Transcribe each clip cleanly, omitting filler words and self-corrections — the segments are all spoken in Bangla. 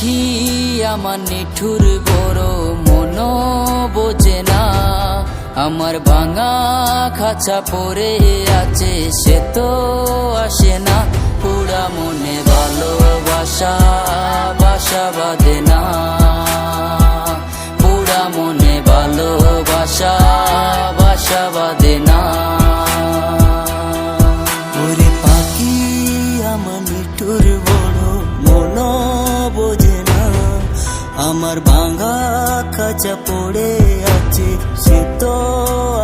পাখি আমার নিঠুর বড় মন বোঝে না, আমার ভাঙা খাঁচা পড়ে আছে সে তো আসে না। পুরা মনে ভালোবাসা বাসা বাঁধে না, পুরা মনে ভালোবাসা বাসা বাঁধে না। ওরে পাখি আমার নিঠুর বড় মন বোঝে না, আমার ভাঙা খাঁচা পড়ে আছে সে তো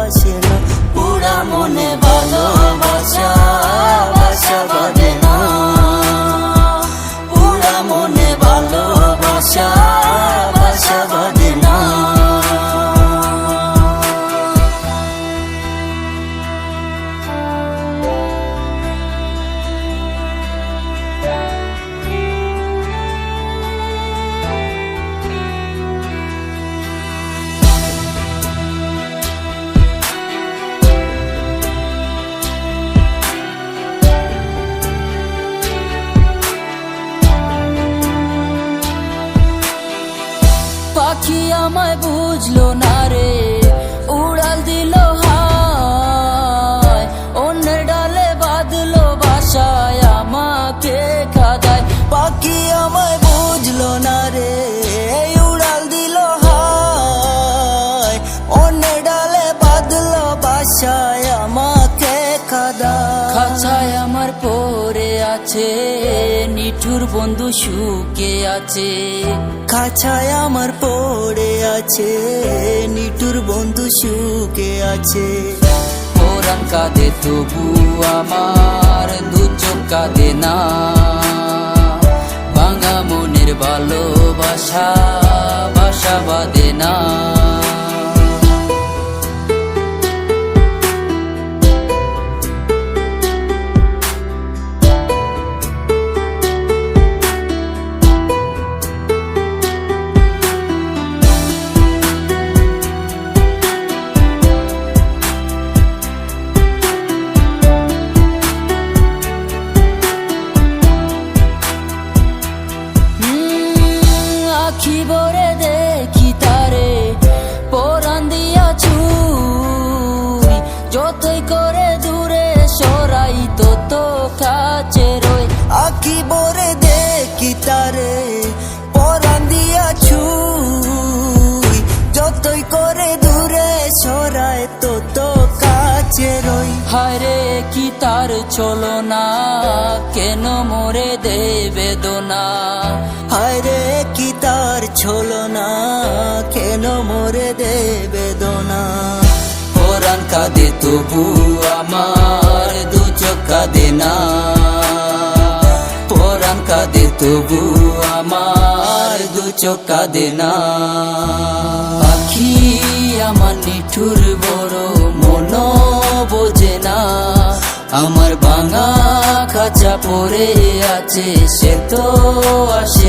আসে না। পুরা মনে ভালোবাসা বাসা বাঁধে না, পুরা মনে ভালোবাসা বাসা বাঁধে না। পাখি আমায় বুঝলো না রে, উড়াল দিল হায়, অন্যের ডালে বাঁধলো বাসায় আমাকে খাদায়। পাখি আমায় বুঝলো না রে, উড়াল দিল হায়, অন্য ডালে বাঁধলো বাসায় আমাকে খাদায়। খাঁচায় আমার পড়ে আছে নিঠুর বন্ধু সুখে আছে, খাঁচায় আমার পড়ে আছে নিঠুর বন্ধু সুখে আছে। পরাণ কাঁদে তবু আমার দু চোখ কাঁদে না, ভাঙা মনের ভালোবাসা বাসা বাঁধে না। আখি ভরে দেখি তারে পরাণ দিয়া ছুঁই, যতই করে দূরে সরাই তত কাছে রই। আখি ভরে দেখি তারে পরাণ দিয়া ছুঁই, যতই করে দূরে সরায় তত কাছে রই। হায়রে কি তার চলো না, কেন মোরে দে বেদনা। হায়রে কি তার ছলো না, কেন মোরে দে বেদনা। পরাণ কাঁদে তবু আমার দু চোখ কাঁদে না, পরাণ কাঁদে তবু আমার দু চোখ কাঁদে না। পাখি আমার নিঠুর বড় মন বোঝে না, আমার ভাঙা খাঁচা পড়ে আছে সে তো আসে